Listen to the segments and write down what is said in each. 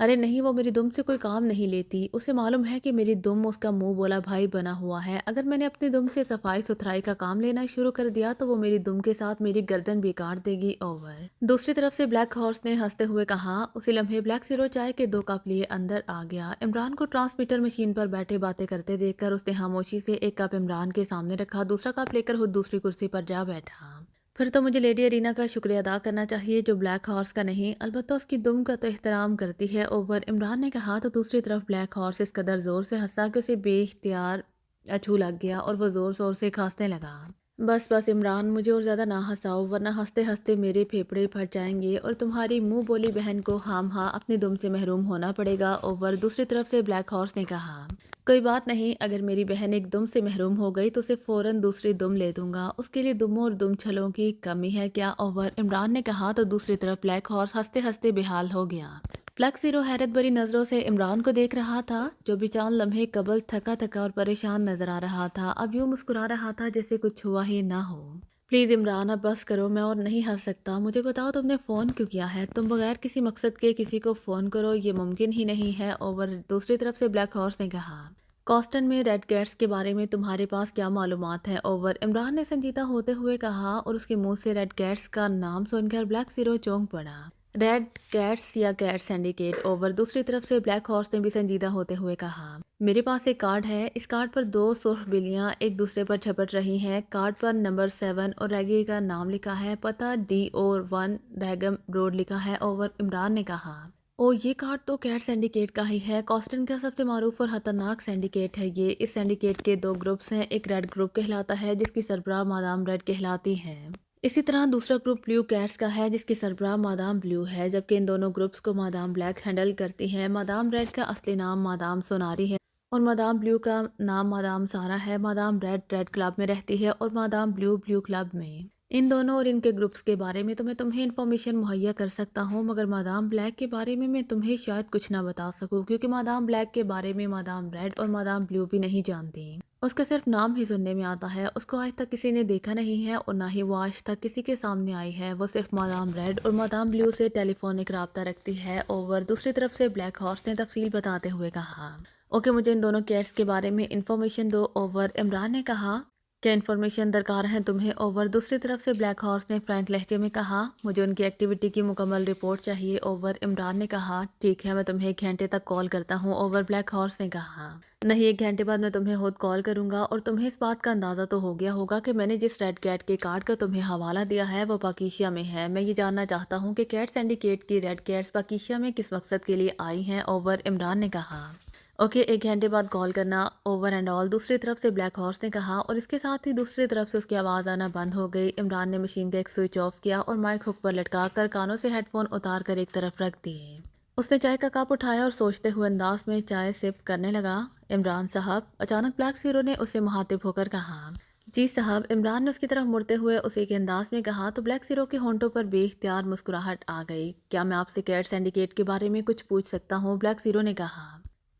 ارے نہیں، وہ میری دم سے کوئی کام نہیں لیتی، اسے معلوم ہے کہ میری دم اس کا منہ بولا بھائی بنا ہوا ہے، اگر میں نے اپنی دم سے صفائی ستھرائی کا کام لینا شروع کر دیا تو وہ میری دم کے ساتھ میری گردن بھی کاٹ دے گی۔ اوور دوسری طرف سے بلیک ہارس نے ہنستے ہوئے کہا۔ اسی لمحے بلیک زیرو چائے کے 2 کپ لیے اندر آ گیا۔ عمران کو ٹرانسمیٹر مشین پر بیٹھے باتیں کرتے دیکھ کر اس نے خاموشی سے 1 کپ عمران کے سامنے رکھا، دوسرا کپ لے کر خود دوسری کرسی پر جا بیٹھا۔ پھر تو مجھے لیڈی ارینا کا شکریہ ادا کرنا چاہیے جو بلیک ہارس کا نہیں، البتہ اس کی دم کا تو احترام کرتی ہے۔ اوور عمران نے کہا تو دوسری طرف بلیک ہارس اس قدر زور سے ہنسا کہ اسے بے اختیار اچھو لگ گیا اور وہ زور زور سے کھانسنے لگا۔ بس بس عمران، مجھے اور زیادہ نہ ہنساؤ ورنہ ہنستے ہنستے میرے پھیپھڑے پھٹ جائیں گے اور تمہاری منہ بولی بہن کو ہام ہاں اپنی دم سے محروم ہونا پڑے گا۔ اوور دوسری طرف سے بلیک ہارس نے کہا، کوئی بات نہیں، اگر میری بہن ایک دم سے محروم ہو گئی تو اسے فوراً دوسری دم لے دوں گا، اس کے لیے دموں اور دم چھلوں کی کمی ہے کیا؟ اوور عمران نے کہا تو دوسری طرف بلیک ہارس ہنستے ہنستے بحال ہو گیا۔ بلیک زیرو حیرت بری نظروں سے عمران کو دیکھ رہا تھا جو بھی چند لمحے قبل تھکا تھکا اور پریشان نظر آ رہا تھا، اب یوں مسکرا رہا تھا جیسے کچھ ہوا ہی نہ ہو۔ پلیز عمران اب بس کرو، میں اور نہیں ہنس سکتا، مجھے بتاؤ تم نے فون کیوں کیا ہے؟ تم بغیر کسی مقصد کے کسی کو فون کرو، یہ ممکن ہی نہیں ہے۔ اوور دوسری طرف سے بلیک ہارس نے کہا، کاسٹن میں ریڈ کیٹس کے بارے میں تمہارے پاس کیا معلومات ہیں؟ اوور عمران نے سنجیدہ ہوتے ہوئے کہا اور اس کے منہ سے ریڈ کیٹس کا نام سن کر بلیک زیرو چونک پڑا۔ ریڈ کیٹس یا کیٹ سینڈیکیٹ؟ اوور دوسری طرف سے بلیک ہارس نے بھی سنجیدہ ہوتے ہوئے کہا، میرے پاس ایک کارڈ ہے، اس کارڈ پر 2 سرخ بلیاں ایک دوسرے پر چھپٹ رہی ہیں، کارڈ پر نمبر 7 اور ریگی کا نام لکھا ہے، پتہ DO1 ریگم روڈ لکھا ہے۔ اوور عمران نے کہا، او یہ کارڈ تو کیٹ سینڈیکیٹ کا ہی ہے، کاسٹن کا سب سے معروف اور خطرناک سینڈیکیٹ ہے یہ۔ اس سینڈیکیٹ کے 2 گروپس ہیں، ایک ریڈ گروپ کہلاتا ہے جس کی سربراہ مادام ریڈ کہلاتی ہیں، اسی طرح دوسرا گروپ بلیو کیٹس کا ہے جس کی سربراہ مادام بلیو ہے، جبکہ ان دونوں گروپس کو مادام بلیک ہینڈل کرتی ہیں۔ مادام ریڈ کا اصلی نام مادام سوناری ہے اور مادام بلیو کا نام مادام سارا ہے۔ مادام ریڈ ریڈ کلب میں رہتی ہے اور مادام بلیو بلیو کلب میں۔ ان دونوں اور ان کے گروپس کے بارے میں تو میں تمہیں انفارمیشن مہیا کر سکتا ہوں، مگر مادام بلیک کے بارے میں تمہیں شاید کچھ نہ بتا سکوں، کیونکہ مادام بلیک کے بارے میں مادام ریڈ اور مادام بلیو بھی نہیں جانتی۔ اس کا صرف نام ہی سننے میں آتا ہے، اس کو آج تک کسی نے دیکھا نہیں ہے اور نہ ہی وہ آج تک کسی کے سامنے آئی ہے، وہ صرف مادام ریڈ اور مادام بلیو سے ٹیلی فونک رابطہ رکھتی ہے۔ اوور دوسری طرف سے بلیک ہارس نے تفصیل بتاتے ہوئے کہا، اوکے مجھے ان دونوں کیٹس کے بارے میں انفارمیشن دو۔ اوور عمران نے کہا، کیا انفارمیشن درکار ہے تمہیں؟ اوور دوسری طرف سے بلیک ہارس نے فرینک لہجے میں کہا، مجھے ان کی ایکٹیویٹی کی مکمل رپورٹ چاہیے۔ اوور عمران نے کہا، ٹھیک ہے میں تمہیں 1 گھنٹے تک کال کرتا ہوں۔ اوور بلیک ہارس نے کہا، نہیں 1 گھنٹے بعد میں تمہیں خود کال کروں گا، اور تمہیں اس بات کا اندازہ تو ہو گیا ہوگا کہ میں نے جس ریڈ کیٹ کے کارڈ کا تمہیں حوالہ دیا ہے وہ پاکیشیا میں ہے۔ میں یہ جاننا چاہتا ہوں کہ کیٹ سینڈیکیٹ کی ریڈ کیٹس پاکیشیا میں کس مقصد کے لیے آئی ہیں۔ اوور عمران نے کہا، اوکے 1 گھنٹے بعد کال کرنا۔ اوور اینڈ آل دوسری طرف سے بلیک ہارس نے کہا، اور اس کے ساتھ ہی دوسری طرف سے اس کی آواز آنا بند ہو گئی۔ عمران نے مشین کا ایک سوئچ آف کیا اور مائک ہک پر لٹکا کر کانوں سے ہیڈ فون اتار کر ایک طرف رکھ دیے۔ اس نے چائے کا کپ اٹھایا اور سوچتے ہوئے انداز میں چائے سپ کرنے لگا۔ عمران صاحب، اچانک بلیک زیرو نے اسے مخاطب ہو کر کہا۔ جی صاحب، عمران نے اس کی طرف مڑتے ہوئے اسے کے انداز میں کہا تو بلیک زیرو کے ہونٹوں پر بے اختیار مسکراہٹ آ گئی۔ کیا میں آپ سے کیٹ سینڈیکیٹ کے بارے میں کچھ پوچھ سکتا ہوں؟ بلیک زیرو نے کہا،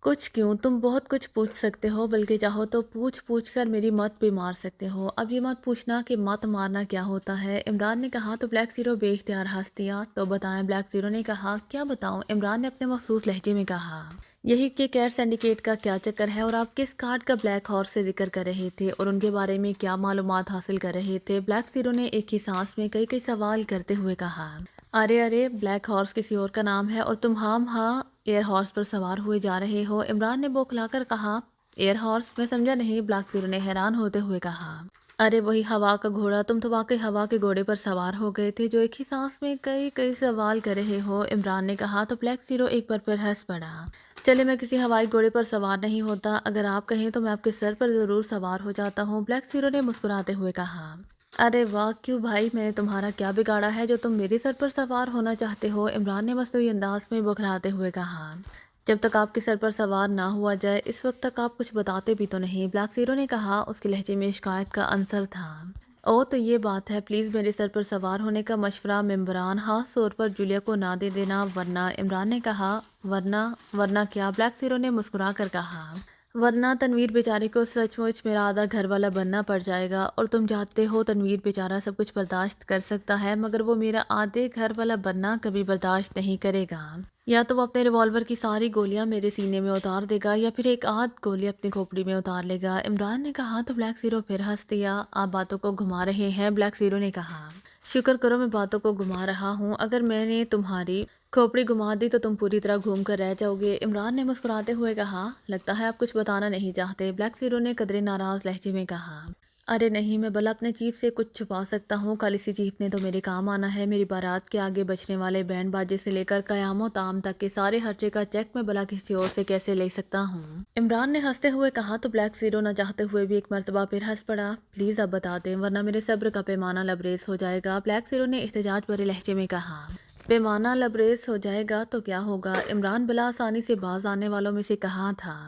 کچھ کیوں، تم بہت کچھ پوچھ سکتے ہو، بلکہ چاہو تو پوچھ پوچھ کر میری مت بھی مار سکتے ہو۔ اب یہ مت پوچھنا کہ مت مارنا کیا ہوتا ہے، عمران نے کہا تو بلیک زیرو بے اختیار ہنس دیا۔ تو بتائیں، بلیک زیرو نے کہا، کیا بتاؤں؟ عمران نے اپنے مخصوص لہجے میں کہا، یہی کہ کیٹ سینڈیکیٹ کا کیا چکر ہے اور آپ کس کارڈ کا بلیک ہارس سے ذکر کر رہے تھے اور ان کے بارے میں کیا معلومات حاصل کر رہے تھے؟ بلیک زیرو نے ایک ہی سانس میں کئی کئی سوال کرتے ہوئے کہا، ارے ارے، بلیک ہارس کسی اور کا نام ہے اور تم ہاں ایئر ہارس پر سوار ہوئے جا رہے ہو۔ عمران نے بوکھلا کر کہا، ایئر ہارس؟ میں سمجھا نہیں۔ بلیک زیرو نے حیران ہوتے ہوئے کہا، ارے وہی ہوا کا گھوڑا، تم تو واقعی ہوا کے گھوڑے پر سوار ہو گئے تھے جو ایک ہی سانس میں کئی کئی سوال کر رہے ہو۔ عمران نے کہا تو بلیک زیرو ایک بار پھر ہنس پڑا۔ چلے میں کسی ہوائی گھوڑے پر سوار نہیں ہوتا، اگر آپ کہیں تو میں آپ کے سر پر ضرور سوار ہو جاتا ہوں۔ بلیک زیرو نے مسکراتے ہوئے کہا، ارے واہ، کیوں بھائی، میں نے تمہارا کیا بگاڑا ہے جو تم میرے سر پر سوار ہونا چاہتے ہو؟ عمران نے مصنوعی انداز میں بوکھلاتے ہوئے کہا، جب تک آپ کے سر پر سوار نہ ہوا جائے اس وقت تک آپ کچھ بتاتے بھی تو نہیں، بلیک زیرو نے کہا۔ اس کے لہجے میں شکایت کا عنصر تھا۔ او تو یہ بات ہے، پلیز میرے سر پر سوار ہونے کا مشورہ ممبران خاص طور پر جولیا کو نہ دے دینا، ورنہ۔ عمران نے کہا، ورنہ کیا؟ بلیک زیرو نے مسکرا کر کہا، ورنہ تنویر بیچارے کو سچ مچ میرا آدھا گھر والا بننا پڑ جائے گا، اور تم جانتے ہو تنویر بیچارہ سب کچھ برداشت کر سکتا ہے مگر وہ میرا آدھے گھر والا بننا کبھی برداشت نہیں کرے گا۔ یا تو وہ اپنے ریوالور کی ساری گولیاں میرے سینے میں اتار دے گا یا پھر ایک آدھ گولی اپنی کھوپڑی میں اتار لے گا۔ عمران نے کہا تو بلیک زیرو پھر ہنس دیا۔ آپ باتوں کو گھما رہے ہیں، بلیک زیرو نے کہا۔ شکر کرو میں باتوں کو گھما رہا ہوں، اگر میں نے تمہاری کھوپڑی گھما دی تو تم پوری طرح گھوم کر رہ جاؤ گے۔ عمران نے مسکراتے ہوئے کہا، لگتا ہے آپ کچھ بتانا نہیں چاہتے، بلیک زیرو نے قدرے ناراض لہجے میں کہا۔ ارے نہیں، میں بھلا اپنے چیف سے کچھ چھپا سکتا ہوں؟ کل اسی چیف نے تو میرے کام آنا ہے۔ میری بارات کے آگے بجنے والے بینڈ باجے سے لے کر قیام و تام تک کے سارے خرچے کا چیک میں بھلا کسی اور سے کیسے لے سکتا ہوں؟ عمران نے ہنستے ہوئے کہا تو بلیک زیرو نہ چاہتے ہوئے بھی ایک مرتبہ پھر ہنس پڑا۔ پلیز اب بتا دیں ورنہ میرے صبر کا پیمانہ لبریز ہو جائے گا، بلیک زیرو نے احتجاج بھرے لہجے میں کہا۔ پیمانہ لبریز ہو جائے گا تو کیا ہوگا؟ عمران بلا آسانی سے باز آنے والوں میں سے کہا تھا۔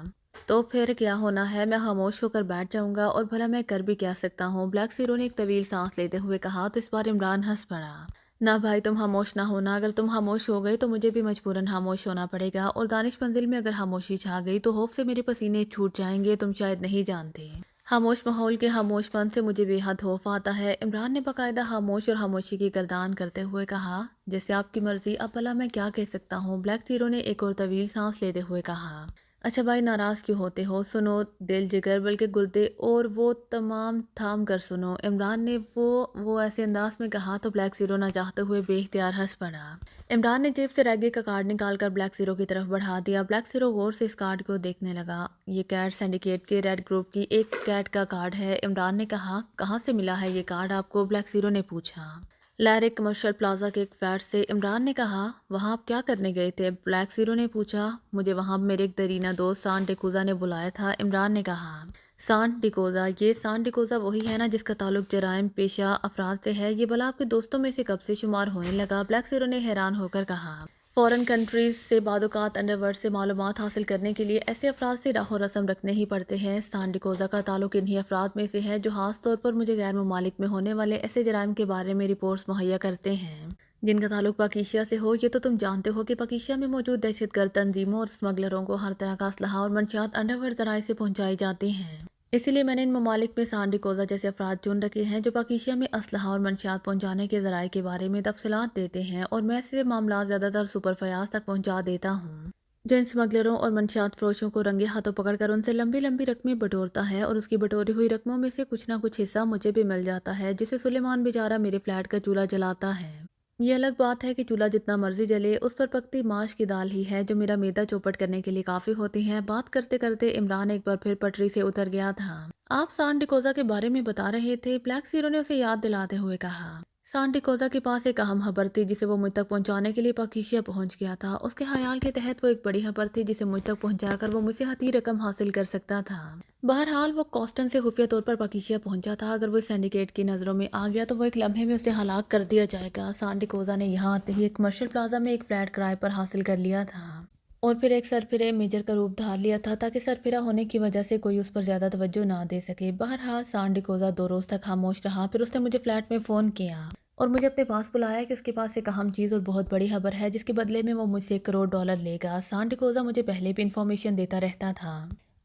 تو پھر کیا ہونا ہے؟ میں خاموش ہو کر بیٹھ جاؤں گا، اور بھلا میں کر بھی کیا سکتا ہوں؟ بلیک زیرو نے ایک طویل سانس لیتے ہوئے کہا تو اس بار عمران ہنس پڑا۔ نہ بھائی، تم خاموش نہ ہونا، اگر تم خاموش ہو گئے تو مجھے بھی مجبوراً خاموش ہونا پڑے گا، اور دانش منزل میں اگر خاموشی چھا گئی تو خوف سے میرے پسینے چھوٹ جائیں گے، تم شاید نہیں جانتے۔ خاموش ماحول کے خاموش پن سے مجھے بے حد خوف آتا ہے، عمران نے باقاعدہ خاموش اور خاموشی کی گردان کرتے ہوئے کہا۔ جیسے آپ کی مرضی، اب بھلا میں کیا کہہ سکتا ہوں؟ بلیک زیرو نے ایک اور طویل سانس لیتے ہوئے کہا۔ اچھا بھائی، ناراض کیوں ہوتے ہو؟ سنو، دل جگر بلکہ گردے اور وہ تمام تھام کر سنو، عمران نے وہ ایسے انداز میں کہا تو بلیک زیرو نہ چاہتے ہوئے بے اختیار ہنس پڑا۔ عمران نے جیب سے ریگی کا کارڈ نکال کر بلیک زیرو کی طرف بڑھا دیا۔ بلیک زیرو غور سے اس کارڈ کو دیکھنے لگا۔ یہ کیٹ سینڈیکیٹ کے ریڈ گروپ کی ایک کیٹ کا کارڈ ہے، عمران نے کہا۔ کہاں سے ملا ہے یہ کارڈ آپ کو؟ بلیک زیرو نے پوچھا۔ لیرک کمرشل پلازا کے ایک فلیٹ سے، عمران نے کہا۔ وہاں آپ کیا کرنے گئے تھے؟ بلیک زیرو نے پوچھا۔ مجھے وہاں میرے ایک درینہ دوست سان ڈیکوزا نے بلایا تھا، عمران نے کہا۔ سان ڈیکوزا؟ یہ سان ڈیکوزا وہی ہے نا جس کا تعلق جرائم پیشہ افراد سے ہے؟ یہ بلا آپ کے دوستوں میں سے کب سے شمار ہونے لگا؟ بلیک زیرو نے حیران ہو کر کہا۔ فورن کنٹریز سے بعض اوقات انڈر ورلڈ سے معلومات حاصل کرنے کے لیے ایسے افراد سے راہ و رسم رکھنے ہی پڑتے ہیں۔ سان ڈیکوزا کا تعلق انہی افراد میں سے ہے جو خاص طور پر مجھے غیر ممالک میں ہونے والے ایسے جرائم کے بارے میں رپورٹس مہیا کرتے ہیں جن کا تعلق پاکیزا سے ہو۔ یہ تو تم جانتے ہو کہ پاکیزا میں موجود دہشت گرد تنظیموں اور اسمگلروں کو ہر طرح کا اسلحہ اور منشیات انڈر ورلڈ ذرائع سے پہنچائی جاتی ہیں۔ اسی لیے میں نے ان ممالک میں سان ڈیکوزا جیسے افراد چن رکھے ہیں جو پاکیزا میں اسلحہ اور منشیات پہنچانے کے ذرائع کے بارے میں تفصیلات دیتے ہیں، اور میں ایسے معاملات زیادہ تر سپر فیاض تک پہنچا دیتا ہوں جو ان اسمگلروں اور منشیات فروشوں کو رنگے ہاتھوں پکڑ کر ان سے لمبی لمبی رقمیں بٹورتا ہے، اور اس کی بٹوری ہوئی رقموں میں سے کچھ نہ کچھ حصہ مجھے بھی مل جاتا ہے، جسے سلیمان بیچارہ میرے فلیٹ کا چولہا جلاتا ہے۔ یہ الگ بات ہے کہ چولہا جتنا مرضی جلے، اس پر پکتی ماش کی دال ہی ہے جو میرا معدہ چوپٹ کرنے کے لیے کافی ہوتی ہے۔ بات کرتے کرتے عمران ایک بار پھر پٹری سے اتر گیا تھا۔ آپ سان ڈیکوزا کے بارے میں بتا رہے تھے، بلیک زیرو نے اسے یاد دلاتے ہوئے کہا۔ سان ڈیکوزا کے پاس ایک اہم خبر تھی جسے وہ مجھ تک پہنچانے کے لیے پاکیزا پہنچ گیا تھا۔ اس کے خیال کے تحت وہ ایک بڑی خبر تھی جسے مجھ تک پہنچا کر وہ مجھ سے حتی رقم حاصل کر سکتا تھا۔ بہرحال وہ کوسٹن سے خفیہ طور پر پاکیزا پہنچا تھا۔ اگر وہ سینڈیکیٹ کی نظروں میں آ گیا تو وہ ایک لمحے میں اسے ہلاک کر دیا جائے گا۔ سان ڈیکوزا نے یہاں آتے ہی ایک کمرشل پلازا میں ایک فلیٹ کرائے پر حاصل کر لیا تھا، اور پھر ایک سرفرے میجر کا روپ دھار لیا تھا تاکہ سرفرا ہونے کی وجہ سے کوئی اس پر زیادہ توجہ نہ دے سکے۔ بہرحال سان ڈیکوزا 2 روز تک خاموش رہا، پھر اس نے مجھے فلیٹ میں فون کیا اور مجھے اپنے پاس بلایا کہ اس کے پاس ایک اہم چیز اور بہت بڑی خبر ہے جس کے بدلے میں وہ مجھ سے $1 کروڑ لے گا۔ سان ڈیکوزا مجھے پہلے بھی انفارمیشن دیتا رہتا تھا،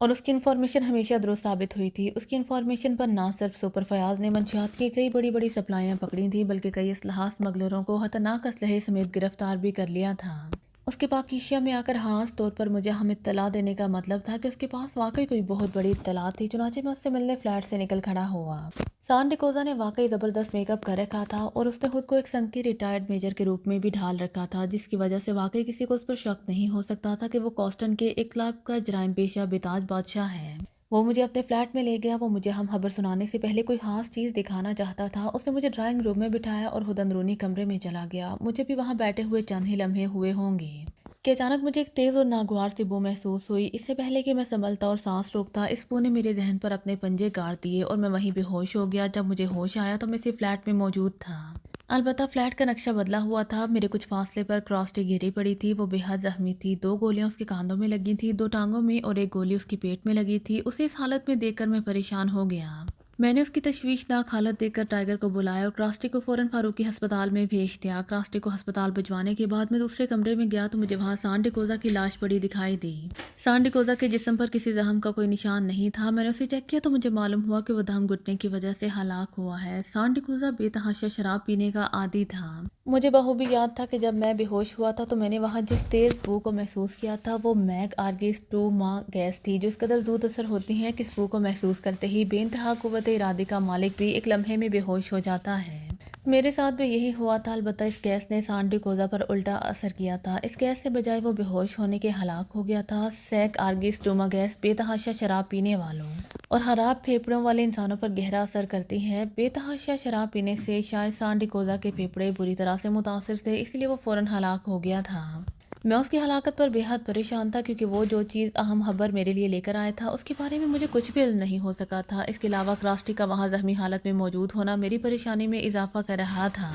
اور اس کی انفارمیشن ہمیشہ درست ثابت ہوئی تھی۔ اس کی انفارمیشن پر نہ صرف سپر فیاض نے منشیات کی کئی بڑی بڑی سپلائیاں پکڑی تھیں بلکہ کئی اسلحہ اسمگلروں کو خطرناک اسلحے سمیت گرفتار بھی کر لیا تھا۔ اس کے پاکیزا میں آ کر خاص طور پر مجھے ہم اطلاع دینے کا مطلب تھا کہ اس کے پاس واقعی کوئی بہت بڑی اطلاع تھی، چنانچہ میں اس سے ملنے فلیٹ سے نکل کھڑا ہوا۔ سان ڈیکوزا نے واقعی زبردست میک اپ کر رکھا تھا، اور اس نے خود کو ایک سنکی ریٹائرڈ میجر کے روپ میں بھی ڈھال رکھا تھا، جس کی وجہ سے واقعی کسی کو اس پر شک نہیں ہو سکتا تھا کہ وہ کوسٹن کے ایک کلب کا جرائم پیشہ بےتاج بادشاہ ہے۔ وہ مجھے اپنے فلیٹ میں لے گیا۔ وہ مجھے ہم خبر سنانے سے پہلے کوئی خاص چیز دکھانا چاہتا تھا۔ اس نے مجھے ڈرائنگ روم میں بٹھایا اور خود اندرونی کمرے میں چلا گیا۔ مجھے بھی وہاں بیٹھے ہوئے چند ہی لمحے ہوئے ہوں گے کہ اچانک مجھے ایک تیز اور ناگوار سی بو محسوس ہوئی۔ اس سے پہلے کہ میں سنبھلتا اور سانس روکتا، اس بو نے میرے ذہن پر اپنے پنجے گاڑ دیے اور میں وہیں بے ہوش ہو گیا۔ جب مجھے ہوش آیا تو میں اسی فلیٹ میں موجود تھا، البتہ فلیٹ کا نقشہ بدلا ہوا تھا۔ میرے کچھ فاصلے پر کراسٹی گری پڑی تھی، وہ بے حد زخمی تھی۔ 2 گولیاں اس کے کاندھوں میں لگی تھیں، 2 ٹانگوں میں، اور ایک گولی اس کی پیٹ میں لگی تھی۔ اسے اس حالت میں دیکھ کر میں پریشان ہو گیا۔ میں نے اس کی تشویشناک حالت دیکھ کر ٹائیگر کو بلایا اور کراسٹی کو فوراً فاروقی ہسپتال میں بھیج دیا۔ کراسٹی کو ہسپتال بھجوانے کے بعد میں دوسرے کمرے میں گیا تو مجھے وہاں سان ڈیکوزا کی لاش پڑی دکھائی دی۔ سان ڈیکوزا کے جسم پر کسی زخم کا کوئی نشان نہیں تھا۔ میں نے اسے چیک کیا تو مجھے معلوم ہوا کہ وہ دم گھٹنے کی وجہ سے ہلاک ہوا ہے۔ سان ڈیکوزا بے تحاشا شراب پینے کا عادی تھا۔ مجھے بخوبی یاد تھا کہ جب میں بے ہوش ہوا تھا تو میں نے وہاں جس تیز بو کو محسوس کیا تھا وہ میگ آرگیسٹوما گیس تھی، جو اس قدر زود اثر ہوتی ہے کہ اس بو کو محسوس کرتے ہی بے انتہا قوت ارادے کا مالک بھی ایک لمحے میں بے ہوش ہو جاتا ہے۔ میرے ساتھ بھی یہی ہوا تھا، البتہ اس گیس نے سان ڈیکوزا پر الٹا اثر کیا تھا۔ اس گیس سے بجائے وہ بے ہوش ہونے کے ہلاک ہو گیا تھا۔ سیک آرگیسٹوما گیس بے تحاشا شراب پینے والوں اور خراب پھیپھڑوں والے انسانوں پر گہرا اثر کرتی ہے۔ بے تحاشا شراب پینے سے شاید سان ڈیکوزا کے پھیپھڑے بری طرح سے متاثر تھے، اس لیے وہ فوراً ہلاک ہو گیا تھا۔ میں اس کی ہلاکت پر بے حد پریشان تھا، کیونکہ وہ جو چیز اہم خبر میرے لیے لے کر آیا تھا اس کے بارے میں مجھے کچھ بھی علم نہیں ہو سکا تھا۔ اس کے علاوہ کراسٹی کا وہاں زخمی حالت میں موجود ہونا میری پریشانی میں اضافہ کر رہا تھا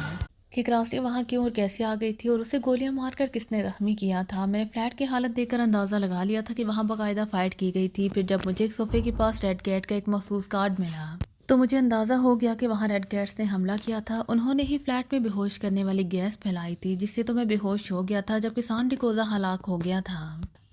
کہ کراسٹی وہاں کیوں اور کیسے آ گئی تھی اور اسے گولیاں مار کر کس نے زخمی کیا تھا۔ میں نے فلیٹ کی حالت دیکھ کر اندازہ لگا لیا تھا کہ وہاں باقاعدہ فائٹ کی گئی تھی۔ پھر جب مجھے ایک صوفے کے پاس ریڈ کیٹ کا ایک مخصوص کارڈ ملا تو مجھے اندازہ ہو گیا کہ وہاں ریڈ کیٹس نے حملہ کیا تھا۔ انہوں نے ہی فلیٹ میں بے ہوش کرنے والی گیس پھیلائی تھی، جس سے تو میں بے ہوش ہو گیا تھا جبکہ سان ڈیکوزا ہلاک ہو گیا تھا۔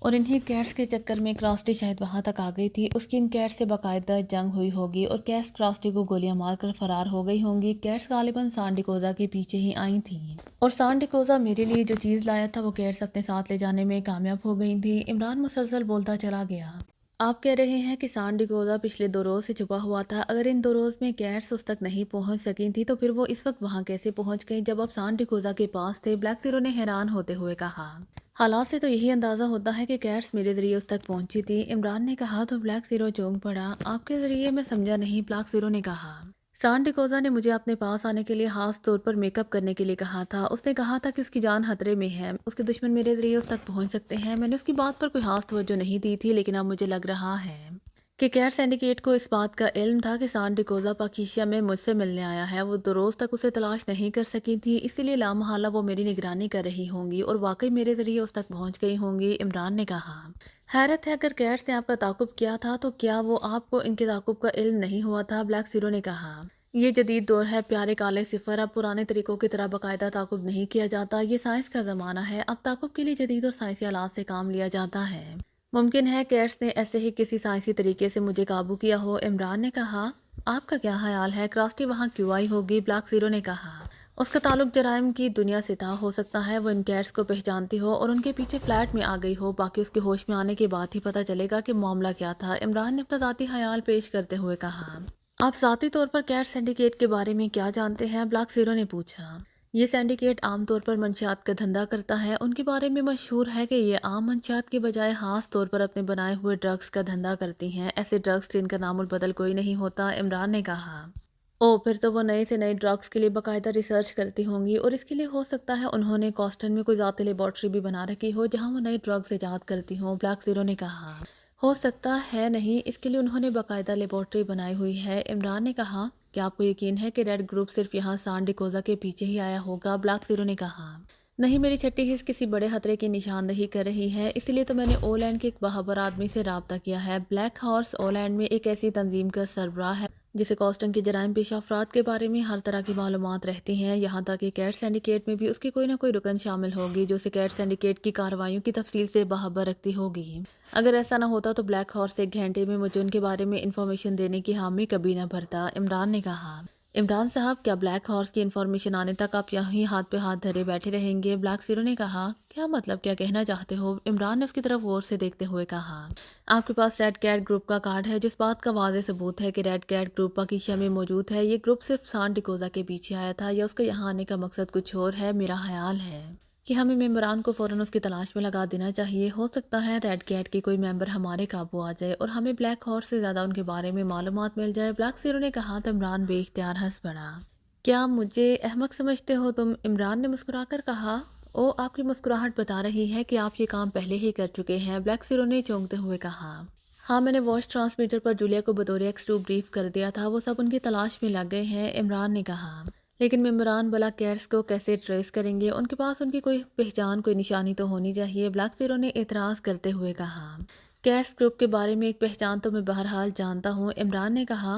اور انہی کیٹس کے چکر میں کراسٹی شاید وہاں تک آ گئی تھی۔ اس کی ان کیٹس سے باقاعدہ جنگ ہوئی ہوگی اور کیٹس کراسٹی کو گولیاں مار کر فرار ہو گئی ہوں گی۔ کیٹس غالباً سان ڈیکوزا کے پیچھے ہی آئی تھیں اور سان ڈیکوزا میرے لیے جو چیز لایا تھا وہ کیٹس اپنے ساتھ لے جانے میں کامیاب ہو گئی تھیں۔ عمران مسلسل بولتا چلا گیا۔ آپ کہہ رہے ہیں کہ سان ڈیکوزا پچھلے 2 روز سے چھپا ہوا تھا۔ اگر ان 2 روز میں کیٹس اس تک نہیں پہنچ سکی تھی تو پھر وہ اس وقت وہاں کیسے پہنچ گئی جب آپ سان ڈیکوزا کے پاس تھے؟ بلیک زیرو نے حیران ہوتے ہوئے کہا۔ حالات سے تو یہی اندازہ ہوتا ہے کہ کیٹس میرے ذریعے اس تک پہنچی تھی، عمران نے کہا تو بلیک زیرو چونک پڑا۔ آپ کے ذریعے؟ میں سمجھا نہیں، بلیک زیرو نے کہا۔ سان ڈیکوزا نے مجھے اپنے پاس آنے کے لیے خاص طور پر میک اپ کرنے کے لیے کہا تھا۔ اس نے کہا تھا کہ اس کی جان خطرے میں ہے، اس کے دشمن میرے ذریعے اس تک پہنچ سکتے ہیں۔ میں نے اس کی بات پر کوئی خاص توجہ نہیں دی تھی، لیکن اب مجھے لگ رہا ہے کہ کیٹ سینڈیکیٹ کو اس بات کا علم تھا کہ سان ڈیکوزا پاکیشیا میں مجھ سے ملنے آیا ہے۔ وہ 2 روز تک اسے تلاش نہیں کر سکی تھی، اسی لیے لامحالہ وہ میری نگرانی کر رہی ہوں گی اور واقعی میرے ذریعے اس تک پہنچ گئی ہوں گی، عمران نے کہا۔ حیرت ہے، اگر کیٹس نے آپ کا تعاقب کیا تھا تو کیا وہ آپ کو ان کے تعاقب کا علم نہیں ہوا تھا؟ بلیک زیرو نے کہا۔ یہ جدید دور ہے پیارے کالے صفر، اب پرانے طریقوں کی طرح باقاعدہ تعاقب نہیں کیا جاتا۔ یہ سائنس کا زمانہ ہے، اب تعاقب کے لیے جدید اور سائنسی آلات سے کام لیا جاتا ہے۔ ممکن ہے کیٹس نے ایسے ہی کسی سائنسی طریقے سے مجھے قابو کیا ہو، عمران نے کہا۔ آپ کا کیا خیال ہے کراسٹی وہاں کیوں آئی ہوگی؟ بلیک زیرو نے کہا۔ اس کا تعلق جرائم کی دنیا سے تھا، ہو سکتا ہے وہ ان کیٹس کو پہچانتی ہو اور ان کے پیچھے فلیٹ میں آ گئی ہو، باقی اس کے ہوش میں آنے کے بعد ہی پتہ چلے گا کہ معاملہ کیا تھا، عمران نے اپنا ذاتی خیال پیش کرتے ہوئے کہا۔ آپ ذاتی طور پر کیٹ سینڈیکیٹ کے بارے میں کیا جانتے ہیں؟ بلیک زیرو نے پوچھا۔ یہ سینڈیکیٹ عام طور پر منشیات کا دھندا کرتا ہے۔ ان کے بارے میں مشہور ہے کہ یہ عام منشیات کے بجائے خاص طور پر اپنے بنائے ہوئے ڈرگز کا دھندا کرتی ہیں، ایسے ڈرگز جن کا نام البدل کوئی نہیں ہوتا، عمران نے کہا۔ او، پھر تو وہ نئے سے نئے ڈرگز کے لیے باقاعدہ ریسرچ کرتی ہوں گی اور اس کے لیے ہو سکتا ہے انہوں نے کوسٹن میں کوئی ذاتی لیبارٹری بھی بنا رکھی ہو جہاں وہ نئے ڈرگز ایجاد کرتی ہوں، بلیک زیرو نے کہا۔ ہو سکتا ہے نہیں، اس کے لیے انہوں نے باقاعدہ لیبارٹری بنائی ہوئی ہے، عمران نے کہا۔ کیا آپ کو یقین ہے کہ ریڈ گروپ صرف یہاں سان ڈیکوزا کے پیچھے ہی آیا ہوگا؟ بلیک زیرو نے کہا۔ نہیں، میری چھٹی حس کسی بڑے خطرے کی نشاندہی کر رہی ہے، اسی لیے تو میں نے او لینڈ کے ایک باخبر آدمی سے رابطہ کیا ہے۔ بلیک ہارس او لینڈ میں ایک ایسی تنظیم کا سربراہ ہے جسے کوسٹن کے جرائم پیشہ افراد کے بارے میں ہر طرح کی معلومات رہتی ہیں، یہاں تک کہ کیٹ سینڈیکیٹ میں بھی اس کی کوئی نہ کوئی رکن شامل ہوگی جو اسے کیٹ سینڈیکیٹ کی کارروائیوں کی تفصیل سے باخبر رکھتی ہوگی۔ اگر ایسا نہ ہوتا تو بلیک ہارس 1 گھنٹے میں مجھے ان کے بارے میں انفارمیشن دینے کی حامی کبھی نہ بھرتا، عمران نے کہا۔ عمران صاحب، کیا بلیک ہارس کی انفارمیشن آنے تک آپ یہیں ہاتھ پہ ہاتھ دھرے بیٹھے رہیں گے؟ بلیک زیرو نے کہا۔ کیا مطلب، کیا کہنا چاہتے ہو؟ عمران نے اس کی طرف غور سے دیکھتے ہوئے کہا۔ آپ کے پاس ریڈ کیٹ گروپ کا کارڈ ہے، جس بات کا واضح ثبوت ہے کہ ریڈ کیٹ گروپ پاکیشیا میں موجود ہے۔ یہ گروپ صرف سان ڈیکوزا کے پیچھے آیا تھا یا اس کا یہاں آنے کا مقصد کچھ اور ہے؟ میرا خیال ہے کہ ہمیں ممبران کو فوراً اس کی تلاش میں لگا دینا چاہیے، ہو سکتا ہے ریڈ کیٹ کے کوئی ممبر ہمارے قابو آ جائے اور ہمیں بلیک ہارس سے زیادہ ان کے بارے میں معلومات مل جائے، بلیک زیرو نے کہا تو عمران بے اختیار ہنس پڑا۔ کیا مجھے احمق سمجھتے ہو تم؟ عمران نے مسکرا کر کہا۔ او، آپ کی مسکراہٹ بتا رہی ہے کہ آپ یہ کام پہلے ہی کر چکے ہیں، بلیک زیرو نے چونکتے ہوئے کہا۔ ہاں، میں نے واش ٹرانسمیٹر پر جولیا کو بطور ایکس 2 بریف کر دیا تھا، وہ سب ان کی تلاش میں لگ گئے ہیں، عمران نے کہا۔ لیکن ممبران بلا کیٹس کو کیسے ٹریس کریں گے؟ ان کے پاس ان کی کوئی پہچان، کوئی نشانی تو ہونی چاہیے، بلیک زیرو نے اعتراض کرتے ہوئے کہا۔ کیٹس گروپ کے بارے میں ایک پہچان تو میں بہرحال جانتا ہوں، عمران نے کہا۔